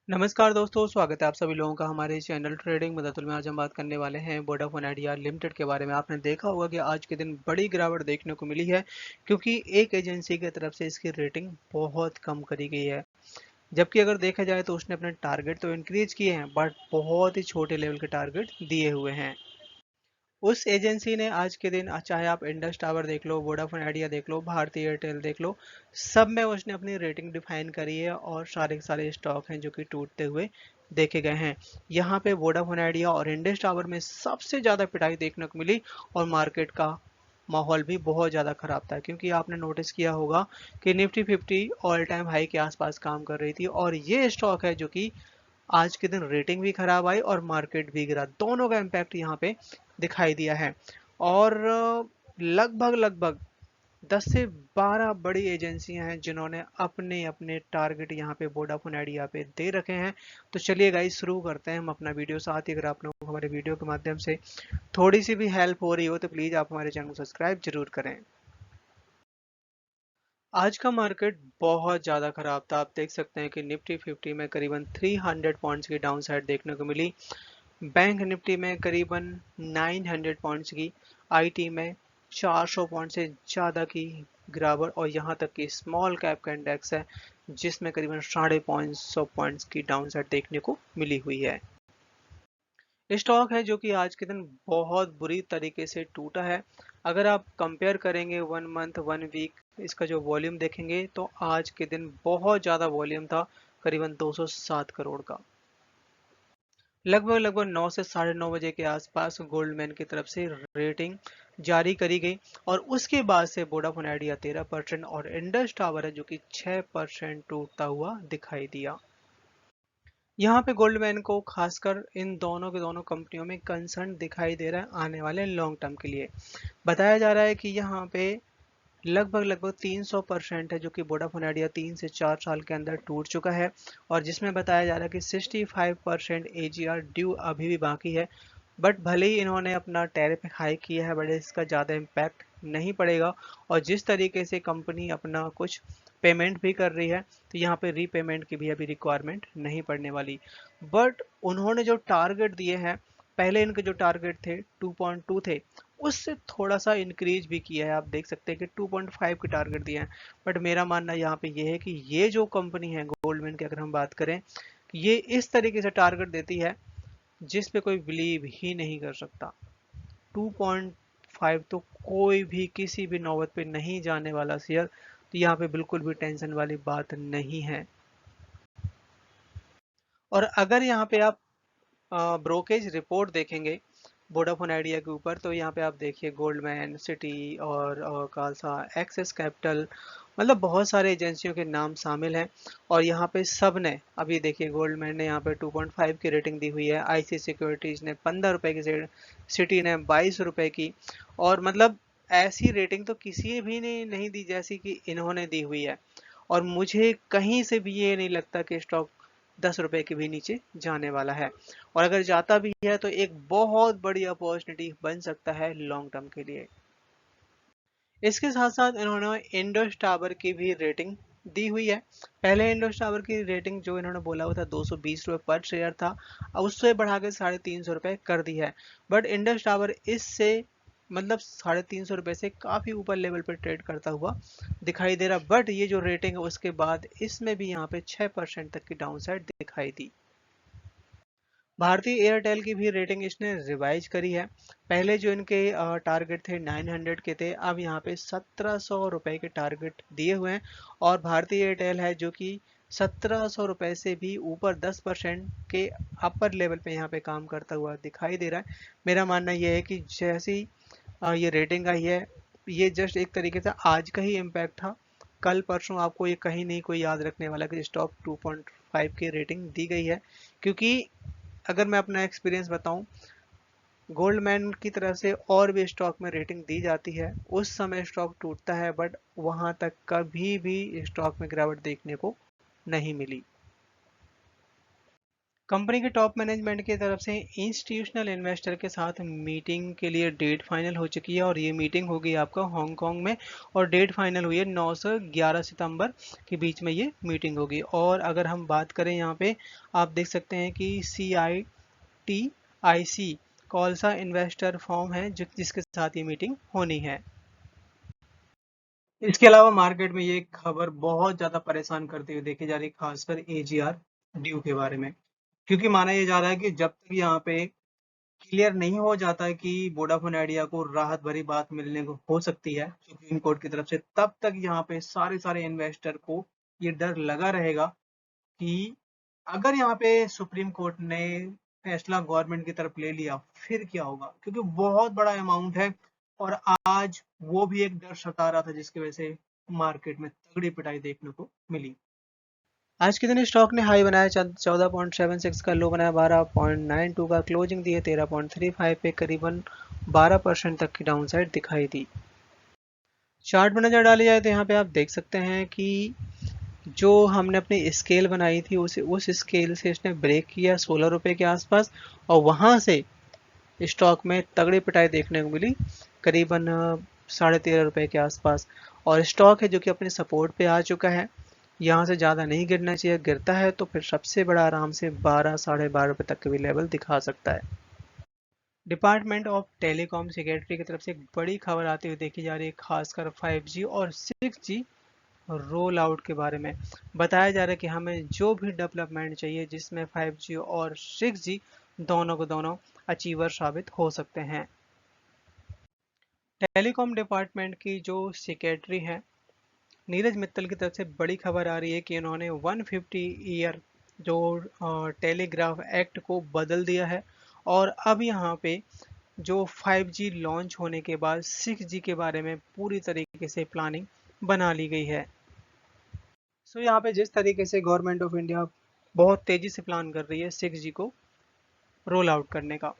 नमस्कार दोस्तों, स्वागत है आप सभी लोगों का हमारे चैनल ट्रेडिंग मददुल में। आज हम बात करने वाले हैं वोडाफोन आइडिया लिमिटेड के बारे में। आपने देखा होगा कि आज के दिन बड़ी गिरावट देखने को मिली है, क्योंकि एक एजेंसी की तरफ से इसकी रेटिंग बहुत कम करी गई है। जबकि अगर देखा जाए तो उसने अपने टारगेट तो इंक्रीज किए हैं, बट बहुत ही छोटे लेवल के टारगेट दिए हुए हैं। उस एजेंसी ने आज के दिन चाहे आप इंडस टावर देख लो, वोडाफोन आइडिया देख लो, भारती एयरटेल देख लो, सब में उसने अपनी रेटिंग डिफाइन करी है और सारे के सारे स्टॉक हैं जो कि टूटते हुए देखे गए हैं। यहाँ पे वोडाफोन आइडिया और इंडस टावर में सबसे ज़्यादा पिटाई देखने को मिली और मार्केट का माहौल भी बहुत ज़्यादा खराब था, क्योंकि आपने नोटिस किया होगा कि निफ्टी 50 ऑल टाइम हाई के आसपास काम कर रही थी और ये स्टॉक है जो कि आज के दिन रेटिंग भी खराब आई और मार्केट भी गिरा। दोनों का इम्पैक्ट यहाँ पे दिखाई दिया है। और लगभग लगभग 10 से 12 बड़ी एजेंसियां हैं जिन्होंने अपने अपने टारगेट यहाँ पे वोडाफोन आइडिया पे दे रखे हैं। तो चलिए गाइस, शुरू करते हैं हम अपना वीडियो। साथ ही अगर आप लोगों को हमारे वीडियो के माध्यम से थोड़ी सी भी हेल्प हो रही हो तो प्लीज आप हमारे चैनल को सब्सक्राइब जरूर करें। आज का मार्केट बहुत ज़्यादा खराब था। आप देख सकते हैं कि निफ्टी 50 में करीबन 300 पॉइंट्स की डाउन साइड देखने को मिली। बैंक निफ्टी में करीबन 900 पॉइंट्स की, आईटी में 400 पॉइंट से ज़्यादा की गिरावट, और यहाँ तक कि स्मॉल कैप का इंडेक्स है जिसमें करीबन 550 पॉइंट्स की डाउन साइड देखने को मिली हुई है। स्टॉक है जो कि आज के दिन बहुत बुरी तरीके से टूटा है। अगर आप कंपेयर करेंगे 1 मंथ 1 वीक, इसका जो वॉल्यूम देखेंगे तो आज के दिन बहुत ज़्यादा वॉल्यूम था, करीबन 207 करोड़ का। लगभग लगभग 9 से साढ़े 9 बजे के आसपास गोल्डमैन की तरफ से रेटिंग जारी करी गई और उसके बाद से वोडाफोन आइडिया 13% और इंडस टावर है जो कि 6% टूटता हुआ दिखाई दिया। यहाँ पे गोल्डमैन को खासकर इन दोनों के दोनों कंपनियों में कंसर्न दिखाई दे रहा है आने वाले लॉन्ग टर्म के लिए। बताया जा रहा है कि यहाँ पे लगभग लगभग 300% है जो कि वोडाफोन आइडिया 3 से 4 साल के अंदर टूट चुका है, और जिसमें बताया जा रहा है कि 65% एजीआर ड्यू अभी भी बाकी है। बट भले ही इन्होंने अपना टैरिफ हाई किया है, बट इसका ज़्यादा इम्पैक्ट नहीं पड़ेगा। और जिस तरीके से कंपनी अपना कुछ पेमेंट भी कर रही है, तो यहाँ पे रीपेमेंट की भी अभी रिक्वायरमेंट नहीं पड़ने वाली। बट उन्होंने जो टारगेट दिए हैं, पहले इनके जो टारगेट थे 2.2 थे, उससे थोड़ा सा इंक्रीज भी किया है। आप देख सकते हैं कि 2.5 की टारगेट दिए हैं। बट मेरा मानना यहाँ पे ये है कि ये जो कंपनी है गोल्डमैन की, अगर हम बात करें, ये इस तरीके से टारगेट देती है जिस पे कोई बिलीव ही नहीं कर सकता। 2.5 तो कोई भी किसी भी नौबत पे नहीं जाने वाला शेयर, तो यहाँ पे बिल्कुल भी टेंशन वाली बात नहीं है। और अगर यहाँ पे आप ब्रोकेज रिपोर्ट देखेंगे वोडाफोन आइडिया के ऊपर, तो यहाँ पे आप देखिए गोल्डमैन, सिटी और खालसा, एक्सिस कैपिटल, मतलब बहुत सारे एजेंसियों के नाम शामिल हैं। और यहाँ पे सब ने, अभी देखिए गोल्डमैन ने यहाँ पे 2.5 की रेटिंग दी हुई है, आईसी सिक्योरिटीज ने 15 रुपए की, सिटी ने 22 रुपए की। और मतलब ऐसी रेटिंग तो किसी भी ने नहीं दी जैसी कि इन्होंने दी हुई है। और मुझे कहीं से भी ये नहीं लगता कि स्टॉक 10 रुपए के भी नीचे जाने वाला है। और अगर जाता भी है तो एक बहुत बड़ी अपॉर्चुनिटी बन सकता है लॉन्ग टर्म के लिए। इसके साथ साथ इन्होंने इंडस टावर की भी रेटिंग दी हुई है। पहले इंडस टावर की रेटिंग जो इन्होंने बोला हुआ था 220 रुपये पर शेयर था, अब उससे बढ़ा के 350 रुपये कर दी है। बट इंडस टावर इससे मतलब 350 रुपये से काफ़ी ऊपर लेवल पर ट्रेड करता हुआ दिखाई दे रहा। बट ये जो रेटिंग है उसके बाद इसमें भी यहाँ पे 6% तक की डाउन साइड दिखाई दी। भारतीय एयरटेल की भी रेटिंग इसने रिवाइज करी है। पहले जो इनके टारगेट थे 900 के थे, अब यहाँ पे 1700 रुपए के टारगेट दिए हुए हैं। और भारतीय एयरटेल है जो कि 1700 रुपए से भी ऊपर 10% के अपर लेवल पे यहाँ पे काम करता हुआ दिखाई दे रहा है। मेरा मानना यह है कि जैसी ये रेटिंग आई है, ये जस्ट एक तरीके से आज का ही इम्पैक्ट था। कल परसों आपको ये कहीं नहीं कोई याद रखने वाला कि स्टॉक 2.5 की रेटिंग दी गई है। क्योंकि अगर मैं अपना एक्सपीरियंस बताऊं, गोल्डमैन की तरफ से और भी स्टॉक में रेटिंग दी जाती है, उस समय स्टॉक टूटता है, बट वहां तक कभी भी स्टॉक में गिरावट देखने को नहीं मिली। कंपनी के टॉप मैनेजमेंट की तरफ से इंस्टीट्यूशनल इन्वेस्टर के साथ मीटिंग के लिए डेट फाइनल हो चुकी है और ये मीटिंग होगी आपका हांगकांग में और डेट फाइनल हुई है 9 से 11 सितंबर के बीच में ये मीटिंग होगी। और अगर हम बात करें यहाँ पे आप देख सकते हैं कि CITIC कौन सा इन्वेस्टर फॉर्म है जिसके साथ ये मीटिंग होनी है। इसके अलावा मार्केट में ये खबर बहुत ज्यादा परेशान करती हुई देखी जा रही है, खासकर AGR ड्यू के बारे में, क्योंकि माना यह जा रहा है कि जब तक यहाँ पे क्लियर नहीं हो जाता है कि वोडाफोन आइडिया को राहत भरी बात मिलने को हो सकती है सुप्रीम कोर्ट की तरफ से, तब तक यहाँ पे सारे सारे इन्वेस्टर को ये डर लगा रहेगा कि अगर यहाँ पे सुप्रीम कोर्ट ने फैसला गवर्नमेंट की तरफ ले लिया फिर क्या होगा, क्योंकि बहुत बड़ा अमाउंट है और आज वो भी एक डर सता रहा था जिसकी वजह से मार्केट में तगड़ी पिटाई देखने को मिली। आज के दिन स्टॉक ने हाई बनाया 14.76 का, लो बनाया 12.92 का, क्लोजिंग दी है 13.35 पे, करीबन 12% तक की डाउनसाइड दिखाई दी। चार्ट में नजर डाली जाए तो यहाँ पे आप देख सकते हैं कि जो हमने अपनी स्केल बनाई थी उस स्केल से इसने ब्रेक किया 16 रुपए के आसपास और वहां से स्टॉक में तगड़ी पिटाई देखने को मिली करीबन 13.5 रुपए के आसपास। और स्टॉक है जो कि अपने सपोर्ट पे आ चुका है, यहाँ से ज़्यादा नहीं गिरना चाहिए, गिरता है तो फिर सबसे बड़ा आराम से 12 12.5 रुपए तक के भी लेवल दिखा सकता है। डिपार्टमेंट ऑफ टेलीकॉम सेक्रेटरी की तरफ से एक बड़ी खबर आती हुई देखी जा रही है, खासकर 5G और 6G रोल आउट के बारे में। बताया जा रहा है कि हमें जो भी डेवलपमेंट चाहिए जिसमें 5G और 6G दोनों को दोनों अचीवर साबित हो सकते हैं। टेलीकॉम डिपार्टमेंट की जो सेक्रेटरी है नीरज मित्तल की तरफ से बड़ी खबर आ रही है कि इन्होंने 150 ईयर जो टेलीग्राफ एक्ट को बदल दिया है और अब यहाँ पे जो 5G लॉन्च होने के बाद 6G के बारे में पूरी तरीके से प्लानिंग बना ली गई है। सो यहाँ पे जिस तरीके से गवर्नमेंट ऑफ इंडिया बहुत तेजी से प्लान कर रही है 6G को रोल आउट करने का,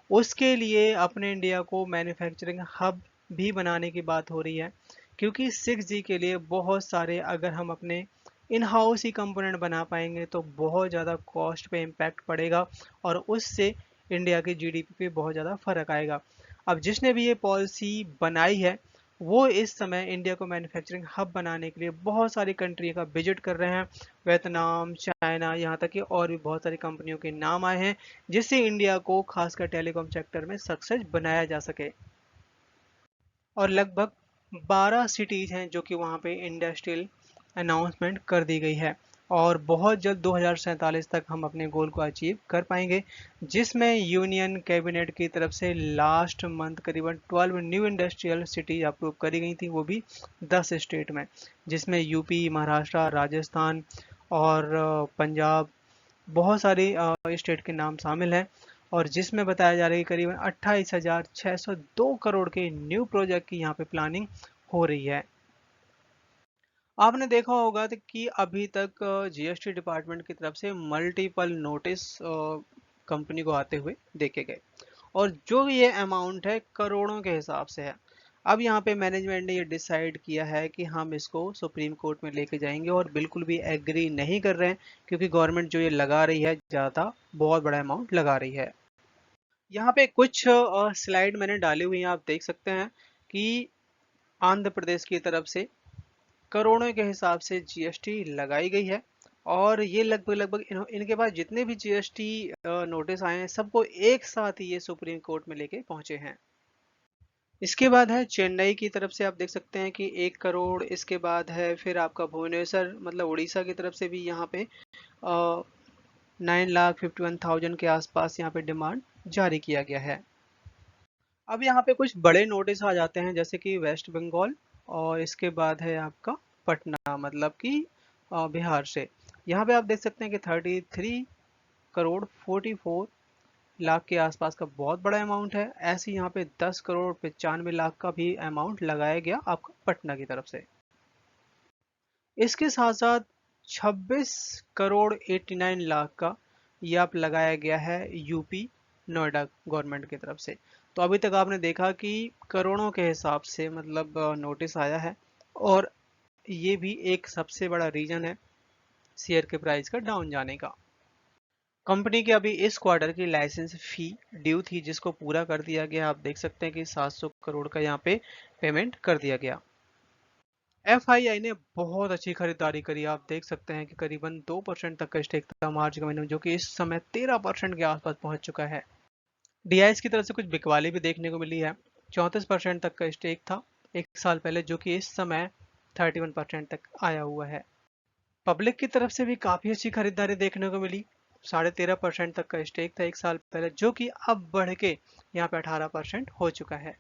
उसके लिए अपने इंडिया को मैन्युफैक्चरिंग हब भी बनाने की बात हो रही है, क्योंकि 6G के लिए बहुत सारे अगर हम अपने इन हाउस ही कंपोनेंट बना पाएंगे तो बहुत ज़्यादा कॉस्ट पे इम्पैक्ट पड़ेगा और उससे इंडिया की GDP पे बहुत ज़्यादा फर्क आएगा। अब जिसने भी ये पॉलिसी बनाई है वो इस समय इंडिया को मैन्युफैक्चरिंग हब बनाने के लिए बहुत सारी कंट्री का विजिट कर रहे हैं, वियतनाम, चाइना, यहाँ तक कि और भी बहुत सारी कंपनियों के नाम आए हैं जिससे इंडिया को खासकर टेलीकॉम सेक्टर में सक्सेस बनाया जा सके। और लगभग 12 सिटीज हैं जो कि वहाँ पे इंडस्ट्रियल अनाउंसमेंट कर दी गई है और बहुत जल्द 2047 तक हम अपने गोल को अचीव कर पाएंगे, जिसमें यूनियन कैबिनेट की तरफ से लास्ट मंथ करीबन 12 न्यू इंडस्ट्रियल सिटीज अप्रूव करी गई थी, वो भी 10 स्टेट में, जिसमें यूपी, महाराष्ट्र, राजस्थान और पंजाब, बहुत सारी स्टेट के नाम शामिल हैं और जिसमें बताया जा रहा है कि करीबन 28,602 करोड़ के न्यू प्रोजेक्ट की यहाँ पे प्लानिंग हो रही है। आपने देखा होगा कि अभी तक GST डिपार्टमेंट की तरफ से मल्टीपल नोटिस कंपनी को आते हुए देखे गए और जो ये अमाउंट है करोड़ों के हिसाब से है। अब यहाँ पे मैनेजमेंट ने ये डिसाइड किया है कि हम इसको सुप्रीम कोर्ट में लेके जाएंगे और बिल्कुल भी एग्री नहीं कर रहे हैं, क्योंकि गवर्नमेंट जो ये लगा रही है ज़्यादा बहुत बड़ा अमाउंट लगा रही है। यहाँ पे कुछ स्लाइड मैंने डाली हुई हैं, आप देख सकते हैं कि आंध्र प्रदेश की तरफ से करोड़ों के हिसाब से GST लगाई गई है और ये लगभग लगभग इनके पास जितने भी GST नोटिस आए हैं सबको एक साथ ही ये सुप्रीम कोर्ट में लेके पहुंचे हैं। इसके बाद है चेन्नई की तरफ से, आप देख सकते हैं कि 1 करोड़। इसके बाद है फिर आपका भुवनेश्वर मतलब उड़ीसा की तरफ से भी यहाँ पे 9,51,000 के आसपास यहाँ पे डिमांड जारी किया गया है। अब यहाँ पे कुछ बड़े नोटिस आ जाते हैं जैसे कि वेस्ट बंगाल और इसके बाद है आपका पटना मतलब कि बिहार से। यहाँ पे आप देख सकते हैं कि 33,44,00,000 के आसपास का बहुत बड़ा अमाउंट है। ऐसे यहाँ पे 10,95,00,000 का भी अमाउंट लगाया गया आपका पटना की तरफ से। इसके साथ साथ 26,89,00,000 का ये आप लगाया गया है यूपी नोएडा गवर्नमेंट की तरफ से। तो अभी तक आपने देखा कि करोड़ों के हिसाब से मतलब नोटिस आया है और ये भी एक सबसे बड़ा रीजन है शेयर के प्राइस का डाउन जाने का। कंपनी की अभी इस क्वार्टर की लाइसेंस फी ड्यू थी, जिसको पूरा कर दिया गया। आप देख सकते हैं कि 700 करोड़ का यहाँ पे पेमेंट कर दिया गया। एफआईआई ने बहुत अच्छी खरीदारी करी। आप देख सकते हैं कि करीबन 2% तक का स्टेक था मार्च के महीने में, जो कि इस समय 13% के आसपास पहुंच चुका है। डीआईएस की तरफ से कुछ बिकवाली भी देखने को मिली है। 34% तक का स्टेक था एक साल पहले, जो कि इस समय 31% तक आया हुआ है। पब्लिक की तरफ से भी काफी अच्छी खरीदारी देखने को मिली। 13.5% तक का स्टेक था एक साल पहले, जो कि अब बढ़ के यहाँ पे 18% हो चुका है।